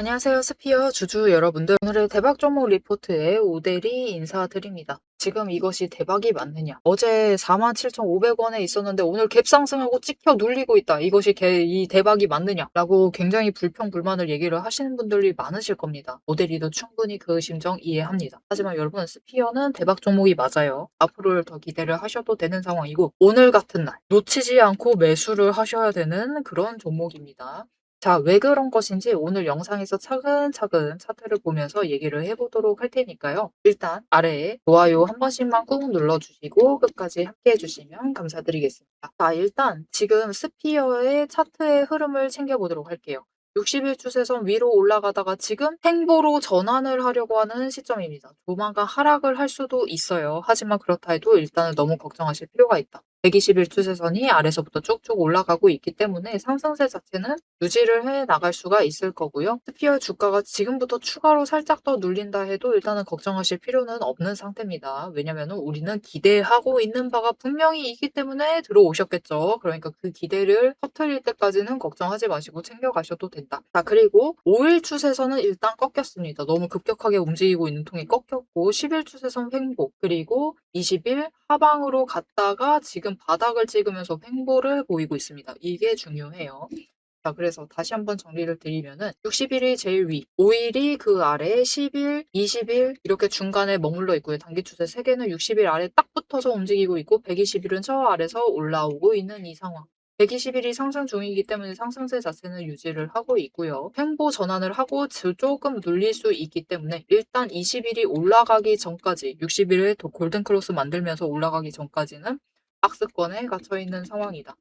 안녕하세요. 스피어 주주 여러분들. 오늘의 대박 종목 리포트에 오대리 인사드립니다. 지금 이것이 대박이 맞느냐? 어제 47,500원에 있었는데 오늘 갭 상승하고 찍혀 눌리고 있다. 이것이 이 대박이 맞느냐? 라고 굉장히 불평불만을 얘기를 하시는 분들이 많으실 겁니다. 오대리도 충분히 그 심정 이해합니다. 하지만 여러분, 스피어는 대박 종목이 맞아요. 앞으로를 더 기대를 하셔도 되는 상황이고, 오늘 같은 날 놓치지 않고 매수를 하셔야 되는 그런 종목입니다. 자, 왜 그런 것인지 오늘 영상에서 차근차근 차트를 보면서 얘기를 해보도록 할 테니까요. 일단 아래에 좋아요 한 번씩만 꾹 눌러주시고 끝까지 함께 해주시면 감사드리겠습니다. 자, 일단 지금 스피어의 차트의 흐름을 챙겨보도록 할게요. 60일 추세선 위로 올라가다가 지금 횡보로 전환을 하려고 하는 시점입니다. 조만간 하락을 할 수도 있어요. 하지만 그렇다 해도 일단은 너무 걱정하실 필요가 있다. 120일 추세선이 아래서부터 쭉쭉 올라가고 있기 때문에 상승세 자체는 유지를 해 나갈 수가 있을 거고요. 스피어 주가가 지금부터 추가로 살짝 더 눌린다 해도 일단은 걱정하실 필요는 없는 상태입니다. 왜냐면은 우리는 기대하고 있는 바가 분명히 있기 때문에 들어오셨겠죠. 그러니까 그 기대를 터트릴 때까지는 걱정하지 마시고 챙겨가셔도 된다. 자, 그리고 5일 추세선은 일단 꺾였습니다. 너무 급격하게 움직이고 있는 통이 꺾였고 10일 추세선 횡보, 그리고 20일 하방으로 갔다가 지금 바닥을 찍으면서 횡보를 보이고 있습니다. 이게 중요해요. 자, 그래서 다시 한번 정리를 드리면은 60일이 제일 위, 5일이 그 아래, 10일, 20일 이렇게 중간에 머물러 있고요. 단기 추세 3개는 60일 아래 딱 붙어서 움직이고 있고 120일은 저 아래서 올라오고 있는 이 상황. 120일이 상승 중이기 때문에 상승세 자체는 유지를 하고 있고요. 횡보 전환을 하고 조금 눌릴 수 있기 때문에 일단 20일이 올라가기 전까지 60일에 골든크로스 만들면서 올라가기 전까지는 박스권에 갇혀 있는 상황이다.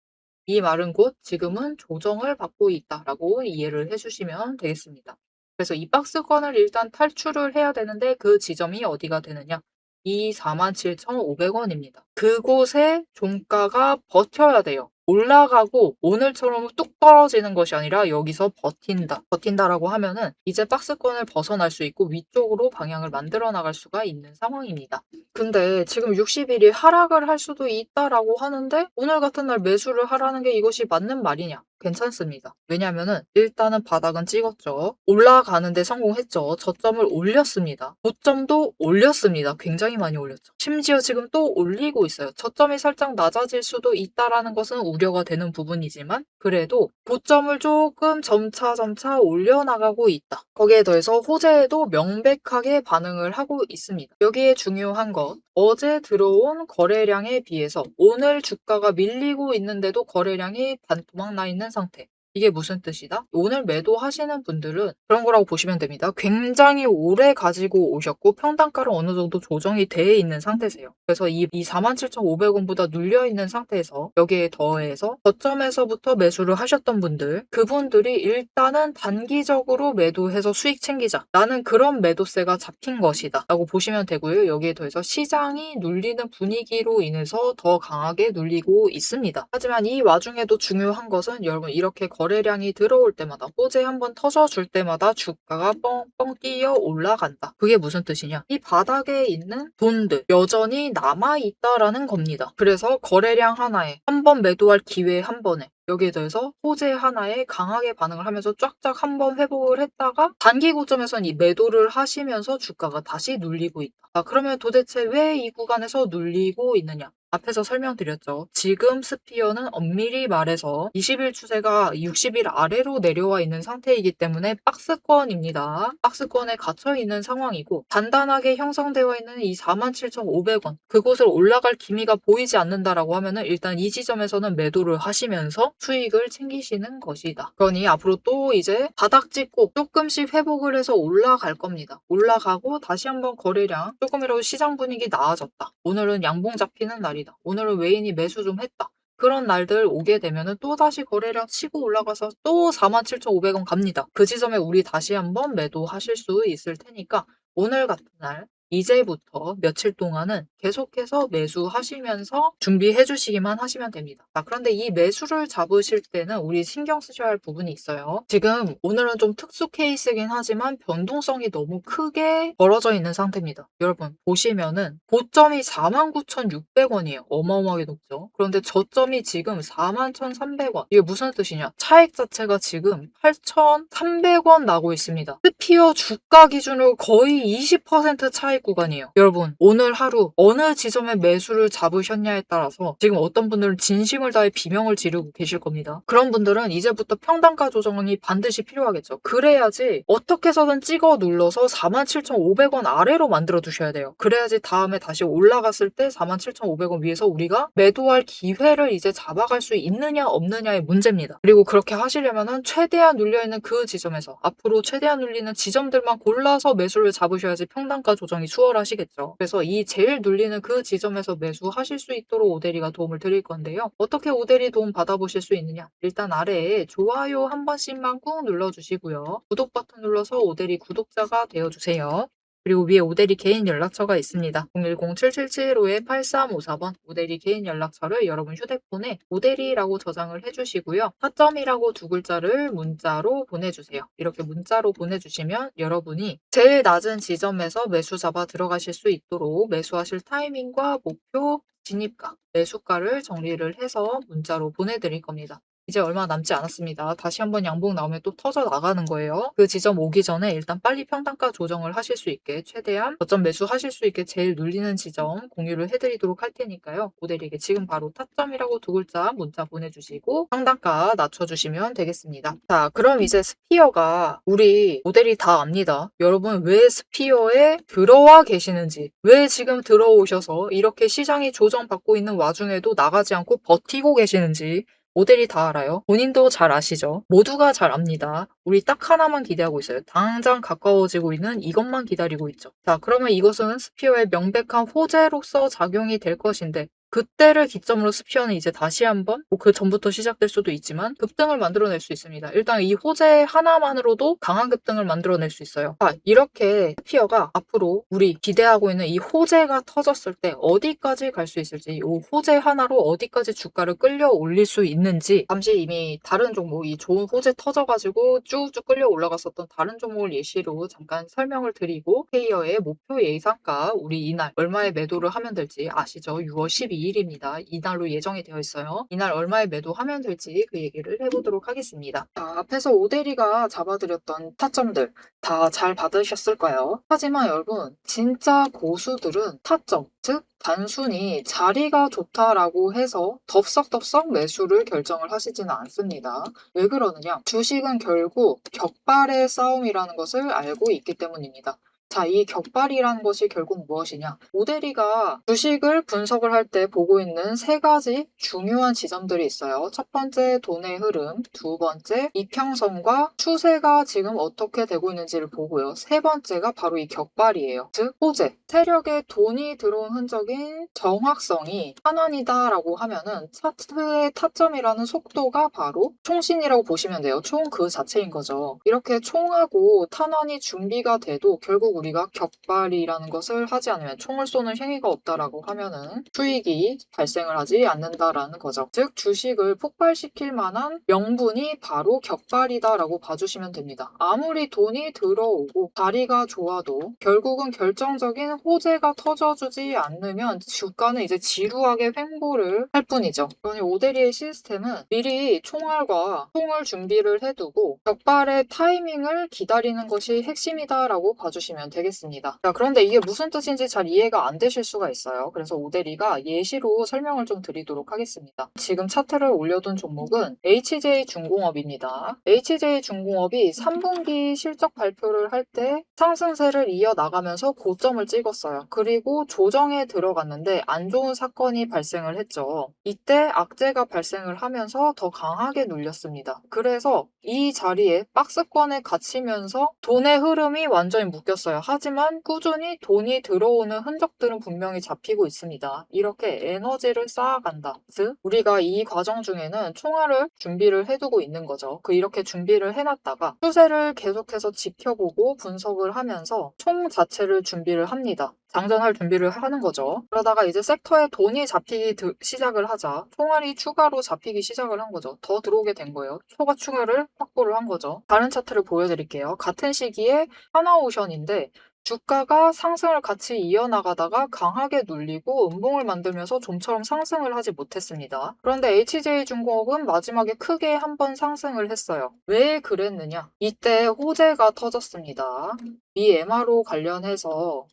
이 말은 곧 지금은 조정을 받고 있다라고 이해를 해주시면 되겠습니다. 그래서 이 박스권을 일단 탈출을 해야 되는데 그 지점이 어디가 되느냐? 이 47,500원입니다. 그곳에 종가가 버텨야 돼요. 올라가고 오늘처럼 뚝 떨어지는 것이 아니라 여기서 버틴다. 버틴다라고 하면은 이제 박스권을 벗어날 수 있고 위쪽으로 방향을 만들어 나갈 수가 있는 상황입니다. 근데 지금 60일이 하락을 할 수도 있다라고 하는데 오늘 같은 날 매수를 하라는 게 이것이 맞는 말이냐? 괜찮습니다. 왜냐면은 일단은 바닥은 찍었죠. 올라가는데 성공했죠. 저점을 올렸습니다. 고점도 올렸습니다. 굉장히 많이 올렸죠. 심지어 지금 또 올리고 있어요. 저점이 살짝 낮아질 수도 있다라는 것은 우려가 되는 부분이지만 그래도 고점을 조금 점차 올려나가고 있다. 거기에 더해서 호재에도 명백하게 반응을 하고 있습니다. 여기에 중요한 건 어제 들어온 거래량에 비해서 오늘 주가가 밀리고 있는데도 거래량이 반토막 나 있는 상태. 이게 무슨 뜻이다? 오늘 매도하시는 분들은 그런 거라고 보시면 됩니다. 굉장히 오래 가지고 오셨고 평단가를 어느 정도 조정이 돼 있는 상태세요. 그래서 이 47,500원보다 눌려있는 상태에서 여기에 더해서 저점에서부터 매수를 하셨던 분들, 그분들이 일단은 단기적으로 매도해서 수익 챙기자 라는 그런 매도세가 잡힌 것이다 라고 보시면 되고요. 여기에 더해서 시장이 눌리는 분위기로 인해서 더 강하게 눌리고 있습니다. 하지만 이 와중에도 중요한 것은 여러분 이렇게 거래량이 들어올 때마다 호재 한번 터져줄 때마다 주가가 뻥뻥 뛰어 올라간다. 그게 무슨 뜻이냐? 이 바닥에 있는 돈들 여전히 남아있다라는 겁니다. 그래서 거래량 하나에 한 번 매도할 기회 한 번에 여기에 대해서 호재 하나에 강하게 반응을 하면서 쫙쫙 한번 회복을 했다가 단기 고점에선 이 매도를 하시면서 주가가 다시 눌리고 있다. 그러면 도대체 왜 이 구간에서 눌리고 있느냐? 앞에서 설명드렸죠. 지금 스피어는 엄밀히 말해서 20일 추세가 60일 아래로 내려와 있는 상태이기 때문에 박스권입니다. 박스권에 갇혀 있는 상황이고 단단하게 형성되어 있는 이 47,500원 그곳을 올라갈 기미가 보이지 않는다라고 하면은 일단 이 지점에서는 매도를 하시면서 수익을 챙기시는 것이다. 그러니 앞으로 또 이제 바닥 찍고 조금씩 회복을 해서 올라갈 겁니다. 올라가고 다시 한번 거래량 조금이라도 시장 분위기 나아졌다. 오늘은 양봉 잡히는 날이다. 오늘은 외인이 매수 좀 했다. 그런 날들 오게 되면은 또다시 거래량 치고 올라가서 또 47,500원 갑니다. 그 지점에 우리 다시 한번 매도하실 수 있을 테니까 오늘 같은 날 이제부터 며칠 동안은 계속해서 매수하시면서 준비해 주시기만 하시면 됩니다. 자, 그런데 이 매수를 잡으실 때는 우리 신경 쓰셔야 할 부분이 있어요. 지금 오늘은 좀 특수 케이스긴 하지만 변동성이 너무 크게 벌어져 있는 상태입니다. 여러분 보시면은 고점이 49,600원이에요. 어마어마하게 높죠. 그런데 저점이 지금 41,300원. 이게 무슨 뜻이냐? 차익 자체가 지금 8,300원 나고 있습니다. 스피어 주가 기준으로 거의 20% 차익 구간이에요. 여러분 오늘 하루 어느 지점에 매수를 잡으셨냐에 따라서 지금 어떤 분들은 진심을 다해 비명을 지르고 계실 겁니다. 그런 분들은 이제부터 평단가 조정이 반드시 필요하겠죠. 그래야지 어떻게 해서든 찍어 눌러서 47,500원 아래로 만들어 두셔야 돼요. 그래야지 다음에 다시 올라갔을 때 47,500원 위에서 우리가 매도할 기회를 이제 잡아갈 수 있느냐 없느냐의 문제입니다. 그리고 그렇게 하시려면은 최대한 눌려있는 그 지점에서 앞으로 최대한 눌리는 지점들만 골라서 매수를 잡으셔야지 평단가 조정이 수월하시겠죠. 그래서 이 제일 눌리는 그 지점에서 매수하실 수 있도록 오대리가 도움을 드릴 건데요. 어떻게 오대리 도움 받아보실 수 있느냐? 일단 아래에 좋아요 한 번씩만 꾹 눌러주시고요. 구독 버튼 눌러서 오대리 구독자가 되어주세요. 그리고 위에 오대리 개인 연락처가 있습니다. 010-7775-8354번 오대리 개인 연락처를 여러분 휴대폰에 오대리라고 저장을 해주시고요. 타점이라고 두 글자를 문자로 보내주세요. 이렇게 문자로 보내주시면 여러분이 제일 낮은 지점에서 매수 잡아 들어가실 수 있도록 매수하실 타이밍과 목표, 진입가, 매수가를 정리를 해서 문자로 보내드릴 겁니다. 이제 얼마 남지 않았습니다. 다시 한번 양봉 나오면 또 터져 나가는 거예요. 그 지점 오기 전에 일단 빨리 평단가 조정을 하실 수 있게 최대한 저점 매수하실 수 있게 제일 눌리는 지점 공유를 해드리도록 할 테니까요. 모델에게 지금 바로 타점이라고 두 글자 문자 보내주시고 평단가 낮춰주시면 되겠습니다. 자, 그럼 이제 스피어가 우리 모델이 다 압니다. 여러분 왜 스피어에 들어와 계시는지, 왜 지금 들어오셔서 이렇게 시장이 조정받고 있는 와중에도 나가지 않고 버티고 계시는지 모델이 다 알아요. 본인도 잘 아시죠? 모두가 잘 압니다. 우리 딱 하나만 기대하고 있어요. 당장 가까워지고 있는 이것만 기다리고 있죠. 자, 그러면 이것은 스피어의 명백한 호재로서 작용이 될 것인데 그때를 기점으로 스피어는 이제 다시 한번 그 전부터 시작될 수도 있지만 급등을 만들어낼 수 있습니다. 일단 이 호재 하나만으로도 강한 급등을 만들어낼 수 있어요. 자, 이렇게 스피어가 앞으로 우리 기대하고 있는 이 호재가 터졌을 때 어디까지 갈 수 있을지, 이 호재 하나로 어디까지 주가를 끌려 올릴 수 있는지 잠시 이미 다른 종목, 이 좋은 호재 터져가지고 쭉쭉 끌려 올라갔었던 다른 종목을 예시로 잠깐 설명을 드리고 플레이어의 목표 예상가 우리 이날 얼마에 매도를 하면 될지 아시죠? 6월 12일입니다. 이날로 예정이 되어 있어요. 이날 얼마에 매도하면 될지 그 얘기를 해보도록 하겠습니다. 자, 앞에서 오대리가 잡아드렸던 타점들 다 잘 받으셨을까요? 하지만 여러분 진짜 고수들은 타점, 즉 단순히 자리가 좋다라고 해서 덥석덥석 매수를 결정을 하시지는 않습니다. 왜 그러느냐? 주식은 결국 격발의 싸움이라는 것을 알고 있기 때문입니다. 자, 이 격발이라는 것이 결국 무엇이냐? 오대리가 주식을 분석을 할 때 보고 있는 세 가지 중요한 지점들이 있어요. 첫 번째, 돈의 흐름. 두 번째, 이평선과 추세가 지금 어떻게 되고 있는지를 보고요. 세 번째가 바로 이 격발이에요. 즉, 호재. 세력에 돈이 들어온 흔적인 정확성이 탄환이다라고 하면은 차트의 타점이라는 속도가 바로 총신이라고 보시면 돼요. 총 그 자체인 거죠. 이렇게 총하고 탄환이 준비가 돼도 결국 우리가 격발이라는 것을 하지 않으면 총을 쏘는 행위가 없다라고 하면은 수익이 발생을 하지 않는다라는 거죠. 즉 주식을 폭발시킬 만한 명분이 바로 격발이다라고 봐주시면 됩니다. 아무리 돈이 들어오고 자리가 좋아도 결국은 결정적인 호재가 터져주지 않으면 주가는 이제 지루하게 횡보를 할 뿐이죠. 그러니 오데리의 시스템은 미리 총알과 총을 준비를 해두고 격발의 타이밍을 기다리는 것이 핵심이다라고 봐주시면 되겠습니다. 자, 그런데 이게 무슨 뜻인지 잘 이해가 안 되실 수가 있어요. 그래서 오데리가 예시로 설명을 좀 드리도록 하겠습니다. 지금 차트를 올려둔 종목은 HJ중공업입니다. HJ중공업이 3분기 실적 발표를 할 때 상승세를 이어나가면서 고점을 찍었어요. 그리고 조정에 들어갔는데 안 좋은 사건이 발생을 했죠. 이때 악재가 발생을 하면서 더 강하게 눌렸습니다. 그래서 이 자리에 박스권에 갇히면서 돈의 흐름이 완전히 묶였어요. 있어요. 하지만 꾸준히 돈이 들어오는 흔적들은 분명히 잡히고 있습니다. 이렇게 에너지를 쌓아간다. 즉, 우리가 이 과정 중에는 총알을 준비를 해두고 있는 거죠. 이렇게 준비를 해놨다가 추세를 계속해서 지켜보고 분석을 하면서 총 자체를 준비를 합니다. 장전할 준비를 하는 거죠. 그러다가 이제 섹터에 돈이 잡히기 시작을 하자 총알이 추가로 잡히기 시작을 한 거죠. 더 들어오게 된 거예요. 초과 추가를 확보를 한 거죠. 다른 차트를 보여드릴게요. 같은 시기에 하나오션인데 주가가 상승을 같이 이어나가다가 강하게 눌리고 음봉을 만들면서 좀처럼 상승을 하지 못했습니다. 그런데 HJ중공업은 마지막에 크게 한번 상승을 했어요. 왜 그랬느냐? 이때 호재가 터졌습니다. 이 MRO 관련해서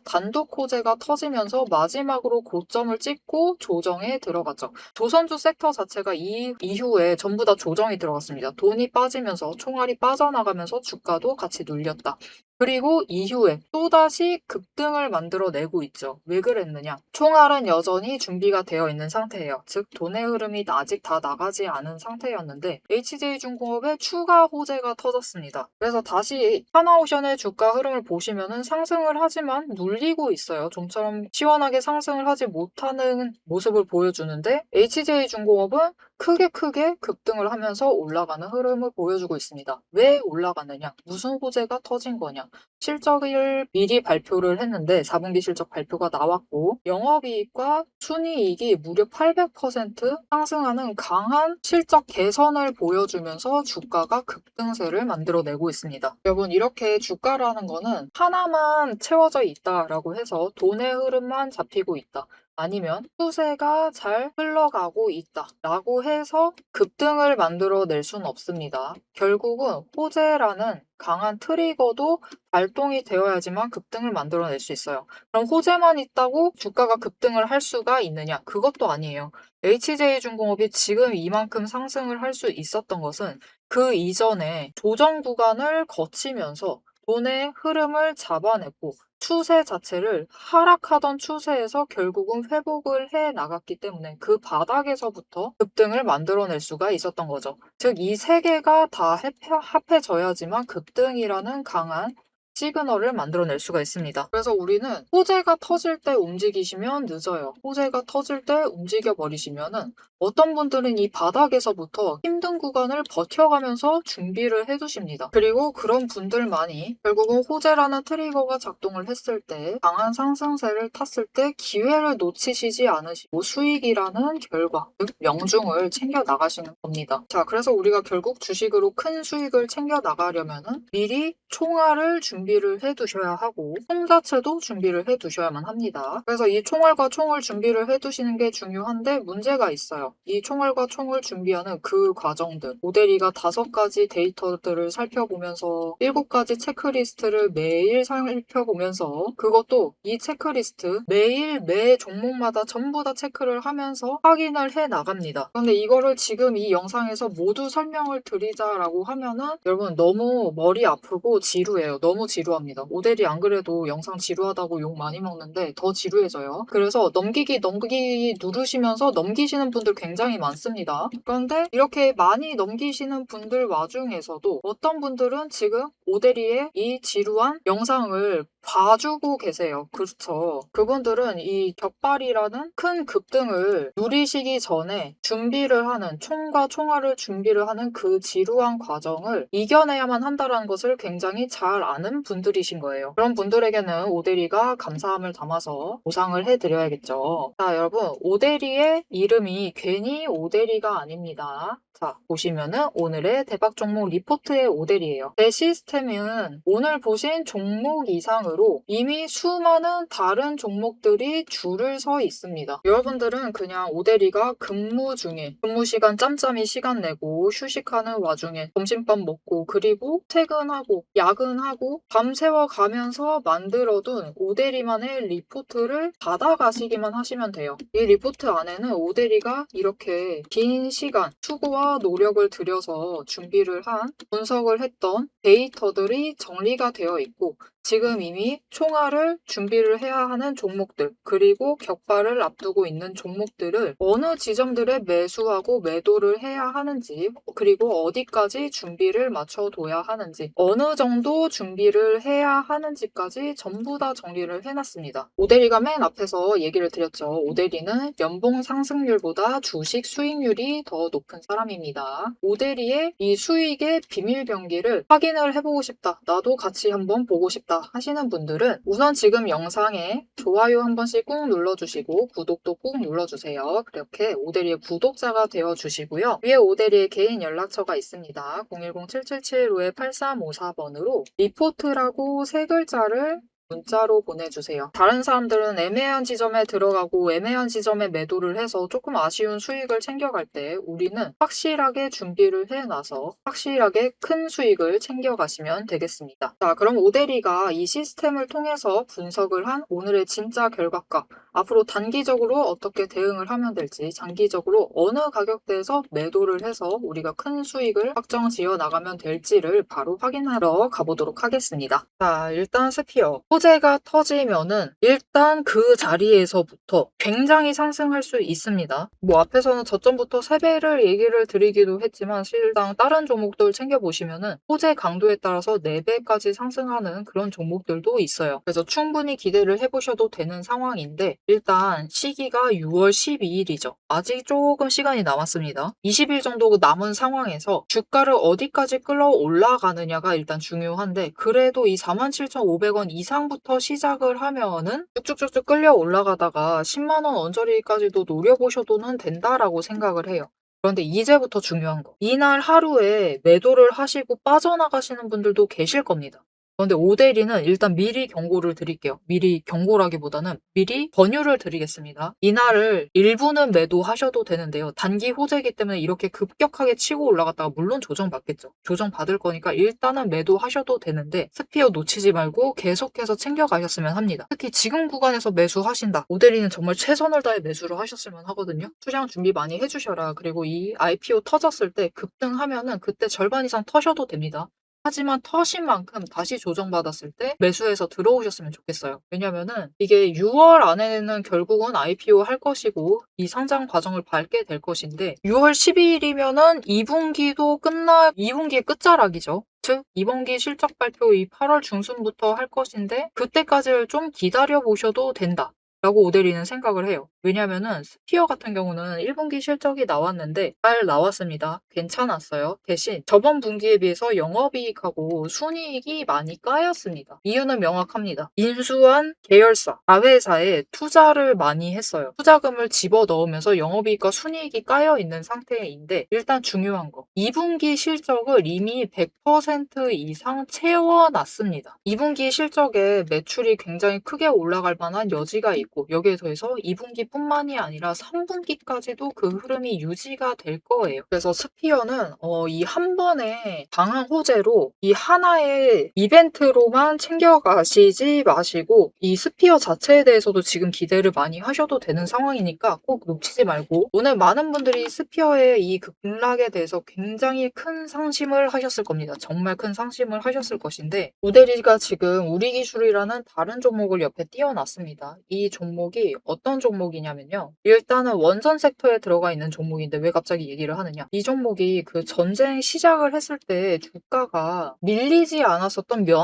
단독 호재가 터지면서 마지막으로 고점을 찍고 조정에 들어갔죠. 조선주 섹터 자체가 이후에 전부 다 조정이 들어갔습니다. 돈이 빠지면서 총알이 빠져나가면서 주가도 같이 눌렸다. 그리고 이후에 또다시 급등을 만들어내고 있죠. 왜 그랬느냐? 총알은 여전히 준비가 되어 있는 상태예요. 즉 돈의 흐름이 아직 다 나가지 않은 상태였는데 HJ중공업의 추가 호재가 터졌습니다. 그래서 다시 하나오션의 주가 흐름을 보시면은 상승을 하지만 눌리고 있어요. 좀처럼 시원하게 상승을 하지 못하는 모습을 보여주는데 HJ중공업은 크게 급등을 하면서 올라가는 흐름을 보여주고 있습니다. 왜 올라가느냐? 무슨 호재가 터진 거냐? 실적을 미리 발표를 했는데 4분기 실적 발표가 나왔고 영업이익과 순이익이 무려 800% 상승하는 강한 실적 개선을 보여주면서 주가가 급등세를 만들어내고 있습니다. 여러분 이렇게 주가라는 거는 하나만 채워져 있다라고 해서 돈의 흐름만 잡히고 있다. 아니면 추세가 잘 흘러가고 있다 라고 해서 급등을 만들어낼 수는 없습니다. 결국은 호재라는 강한 트리거도 발동이 되어야지만 급등을 만들어낼 수 있어요. 그럼 호재만 있다고 주가가 급등을 할 수가 있느냐? 그것도 아니에요. HJ중공업이 지금 이만큼 상승을 할 수 있었던 것은 그 이전에 조정 구간을 거치면서 돈의 흐름을 잡아냈고 추세 자체를 하락하던 추세에서 결국은 회복을 해 나갔기 때문에 그 바닥에서부터 급등을 만들어낼 수가 있었던 거죠. 즉, 이 세 개가 다 합해져야지만 급등이라는 강한 시그널을 만들어낼 수가 있습니다. 그래서 우리는 호재가 터질 때 움직이시면 늦어요. 호재가 터질 때 움직여 버리시면은 어떤 분들은 이 바닥에서부터 힘든 구간을 버텨가면서 준비를 해두십니다. 그리고 그런 분들만이 결국은 호재라는 트리거가 작동을 했을 때 강한 상승세를 탔을 때 기회를 놓치시지 않으시고 수익이라는 결과, 즉 명중을 챙겨 나가시는 겁니다. 자, 그래서 우리가 결국 주식으로 큰 수익을 챙겨 나가려면은 미리 총알을 준비를 해두셔야 하고 총 자체도 준비를 해두셔야만 합니다. 그래서 이 총알과 총을 준비를 해두시는 게 중요한데 문제가 있어요. 이 총알과 총을 준비하는 그 과정들, 모델이가 5가지 데이터들을 살펴보면서 7가지 체크리스트를 매일 살펴보면서 그것도 이 체크리스트 매일 매 종목마다 전부 다 체크를 하면서 확인을 해 나갑니다. 그런데 이거를 지금 이 영상에서 모두 설명을 드리자라고 하면은 여러분 너무 머리 아프고 지루해요. 너무 지루합니다. 모델이 안 그래도 영상 지루하다고 욕 많이 먹는데 더 지루해져요. 그래서 넘기기 누르시면서 넘기시는 분들 굉장히 많습니다. 그런데 이렇게 많이 넘기시는 분들 와중에서도 어떤 분들은 지금 오데리의 이 지루한 영상을 봐주고 계세요. 그렇죠. 그분들은 이 격발이라는 큰 급등을 누리시기 전에 준비를 하는 총과 총알을 준비를 하는 그 지루한 과정을 이겨내야만 한다는 것을 굉장히 잘 아는 분들이신 거예요. 그런 분들에게는 오데리가 감사함을 담아서 보상을 해드려야겠죠. 자, 여러분 오데리의 이름이 괜히 오데리가 아닙니다. 자, 보시면은 오늘의 대박 종목 리포트의 오델이에요. 제 시스템은 오늘 보신 종목 이상으로 이미 수많은 다른 종목들이 줄을 서 있습니다. 여러분들은 그냥 오데리가 근무 중에 근무 시간 짬짬이 시간 내고 휴식하는 와중에 점심밥 먹고 그리고 퇴근하고 야근하고 밤새워 가면서 만들어둔 오데리만의 리포트를 받아가시기만 하시면 돼요. 이 리포트 안에는 오데리가 이렇게 긴 시간 수고와 노력을 들여서 준비를 한 분석을 했던 데이터들이 정리가 되어 있고 지금 이미 총알을 준비를 해야 하는 종목들, 그리고 격발을 앞두고 있는 종목들을 어느 지점들에 매수하고 매도를 해야 하는지, 그리고 어디까지 준비를 맞춰둬야 하는지, 어느 정도 준비를 해야 하는지까지 전부 다 정리를 해놨습니다. 오대리가 맨 앞에서 얘기를 드렸죠. 오대리는 연봉 상승률보다 주식 수익률이 더 높은 사람입니다. 오대리의 이 수익의 비밀 병기를 확인을 해보고 싶다. 나도 같이 한번 보고 싶다. 하시는 분들은 우선 지금 영상에 좋아요 한 번씩 꾹 눌러주시고 구독도 꾹 눌러주세요. 그렇게 오대리의 구독자가 되어주시고요. 위에 오대리의 개인 연락처가 있습니다. 010-777-8354번으로 리포트라고 세 글자를 문자로 보내주세요. 다른 사람들은 애매한 지점에 들어가고 애매한 지점에 매도를 해서 조금 아쉬운 수익을 챙겨갈 때 우리는 확실하게 준비를 해놔서 확실하게 큰 수익을 챙겨가시면 되겠습니다. 자, 그럼 오대리가 이 시스템을 통해서 분석을 한 오늘의 진짜 결과값, 앞으로 단기적으로 어떻게 대응을 하면 될지, 장기적으로 어느 가격대에서 매도를 해서 우리가 큰 수익을 확정 지어 나가면 될지를 바로 확인하러 가보도록 하겠습니다. 자, 일단 스피어. 호재가 터지면은 일단 그 자리에서부터 굉장히 상승할 수 있습니다. 뭐 앞에서는 저점부터 3배를 얘기를 드리기도 했지만 실상 다른 종목들 챙겨보시면은 호재 강도에 따라서 4배까지 상승하는 그런 종목들도 있어요. 그래서 충분히 기대를 해보셔도 되는 상황인데 일단 시기가 6월 12일이죠. 아직 조금 시간이 남았습니다. 20일 정도 남은 상황에서 주가를 어디까지 끌어 올라가느냐가 일단 중요한데 그래도 이 47,500원 이상부터 시작을 하면은 쭉쭉쭉쭉 끌려 올라가다가 10만 원 언저리까지도 노려보셔도는 된다라고 생각을 해요. 그런데 이제부터 중요한 거. 이날 하루에 매도를 하시고 빠져나가시는 분들도 계실 겁니다. 그런데 오대리는 일단 미리 경고를 드릴게요. 미리 경고라기보다는 미리 권유를 드리겠습니다. 이날을 일부는 매도하셔도 되는데요. 단기 호재이기 때문에 이렇게 급격하게 치고 올라갔다가 물론 조정받겠죠. 조정받을 거니까 일단은 매도하셔도 되는데 스피어 놓치지 말고 계속해서 챙겨가셨으면 합니다. 특히 지금 구간에서 매수하신다. 오대리는 정말 최선을 다해 매수를 하셨으면 하거든요. 수량 준비 많이 해주셔라. 그리고 이 IPO 터졌을 때 급등하면은 그때 절반 이상 터셔도 됩니다. 하지만 터신 만큼 다시 조정받았을 때 매수해서 들어오셨으면 좋겠어요. 왜냐면은 이게 6월 안에는 결국은 IPO 할 것이고 이 상장 과정을 밟게 될 것인데 6월 12일이면은 2분기의 끝자락이죠. 즉 2분기 실적 발표 이 8월 중순부터 할 것인데 그때까지를 좀 기다려 보셔도 된다. 라고 오대리는 생각을 해요. 왜냐면은 스피어 같은 경우는 1분기 실적이 나왔는데 잘 나왔습니다. 괜찮았어요. 대신 저번 분기에 비해서 영업이익하고 순이익이 많이 까였습니다. 이유는 명확합니다. 인수한 계열사, 자회사에 투자를 많이 했어요. 투자금을 집어넣으면서 영업이익과 순이익이 까여있는 상태인데 일단 중요한 거. 2분기 실적을 이미 100% 이상 채워놨습니다. 2분기 실적에 매출이 굉장히 크게 올라갈 만한 여지가 있고 여기에 더해서 2분기뿐만이 아니라 3분기까지도 그 흐름이 유지가 될 거예요. 그래서 스피어는 이 한 번의 강한 호재로 이 하나의 이벤트로만 챙겨가시지 마시고 이 스피어 자체에 대해서도 지금 기대를 많이 하셔도 되는 상황이니까 꼭 놓치지 말고 오늘 많은 분들이 스피어의 이 급락에 대해서 굉장히 큰 상심을 하셨을 겁니다. 정말 큰 상심을 하셨을 것인데 오대리가 지금 우리기술이라는 다른 종목을 옆에 띄워놨습니다. 이 종목이 어떤 종목이냐면요. 일단은 원전 섹터에 들어가 있는 종목인데 왜 갑자기 얘기를 하느냐. 이 종목이 그 전쟁 시작을 했을 때 주가가 밀리지 않았었던 몇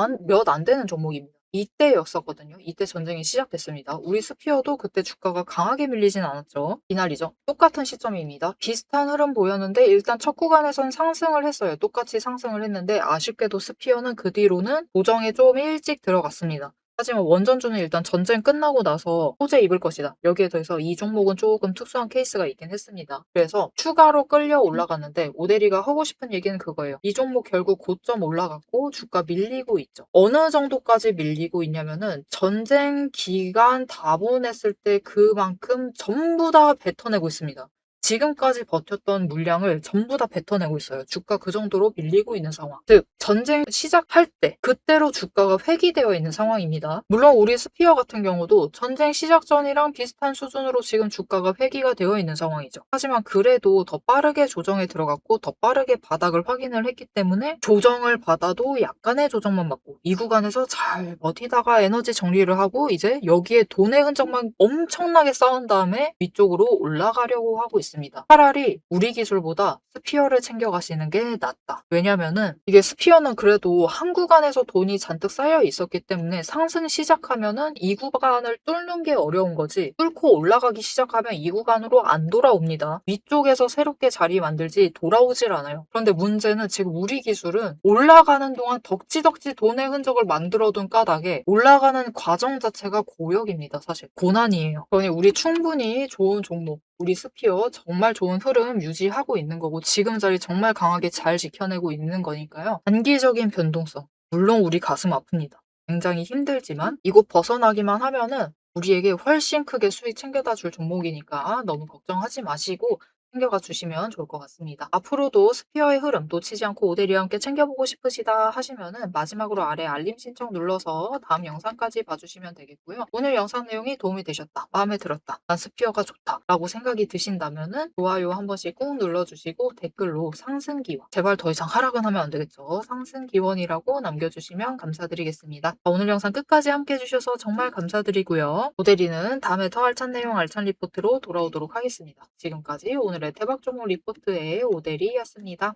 안 되는 종목입니다. 이때였었거든요. 이때 전쟁이 시작됐습니다. 우리 스피어도 그때 주가가 강하게 밀리진 않았죠. 이날이죠. 똑같은 시점입니다. 비슷한 흐름 보였는데 일단 첫 구간에선 상승을 했어요. 똑같이 상승을 했는데 아쉽게도 스피어는 그 뒤로는 조정에 좀 일찍 들어갔습니다. 하지만 원전주는 일단 전쟁 끝나고 나서 호재 입을 것이다. 여기에 더해서 이 종목은 조금 특수한 케이스가 있긴 했습니다. 그래서 추가로 끌려 올라갔는데 오대리가 하고 싶은 얘기는 그거예요. 이 종목 결국 고점 올라갔고 주가 밀리고 있죠. 어느 정도까지 밀리고 있냐면은 전쟁 기간 다 보냈을 때 그만큼 전부 다 뱉어내고 있습니다. 지금까지 버텼던 물량을 전부 다 뱉어내고 있어요. 주가 그 정도로 밀리고 있는 상황. 즉 전쟁 시작할 때 그때로 주가가 회귀되어 있는 상황입니다. 물론 우리 스피어 같은 경우도 전쟁 시작 전이랑 비슷한 수준으로 지금 주가가 회귀가 되어 있는 상황이죠. 하지만 그래도 더 빠르게 조정에 들어갔고 더 빠르게 바닥을 확인을 했기 때문에 조정을 받아도 약간의 조정만 받고 이 구간에서 잘 버티다가 에너지 정리를 하고 이제 여기에 돈의 흔적만 엄청나게 쌓은 다음에 위쪽으로 올라가려고 하고 있습니다. 차라리 우리 기술보다 스피어를 챙겨가시는 게 낫다. 왜냐면은 이게 스피어는 그래도 한 구간에서 돈이 잔뜩 쌓여 있었기 때문에 상승 시작하면은 이 구간을 뚫는 게 어려운 거지 뚫고 올라가기 시작하면 이 구간으로 안 돌아옵니다. 위쪽에서 새롭게 자리 만들지 돌아오질 않아요. 그런데 문제는 지금 우리 기술은 올라가는 동안 덕지덕지 돈의 흔적을 만들어둔 까닭에 올라가는 과정 자체가 고역입니다. 사실 고난이에요. 그러니 우리 충분히 좋은 종목 우리 스피어 정말 좋은 흐름 유지하고 있는 거고 지금 자리 정말 강하게 잘 지켜내고 있는 거니까요. 단기적인 변동성 물론 우리 가슴 아픕니다. 굉장히 힘들지만 이곳 벗어나기만 하면은 우리에게 훨씬 크게 수익 챙겨다 줄 종목이니까 너무 걱정하지 마시고 챙겨가 주시면 좋을 것 같습니다. 앞으로도 스피어의 흐름 놓치지 않고 오데리와 함께 챙겨보고 싶으시다 하시면은 마지막으로 아래 알림 신청 눌러서 다음 영상까지 봐주시면 되겠고요. 오늘 영상 내용이 도움이 되셨다, 마음에 들었다, 난 스피어가 좋다 라고 생각이 드신다면은 좋아요 한 번씩 꾹 눌러주시고 댓글로 상승기원 제발 더 이상 하락은 하면 안 되겠죠. 상승기원이라고 남겨주시면 감사드리겠습니다. 오늘 영상 끝까지 함께 해주셔서 정말 감사드리고요. 오데리는 다음에 더 알찬 내용 알찬 리포트로 돌아오도록 하겠습니다. 지금까지 오늘의 대박 종목 리포트의 오데리였습니다.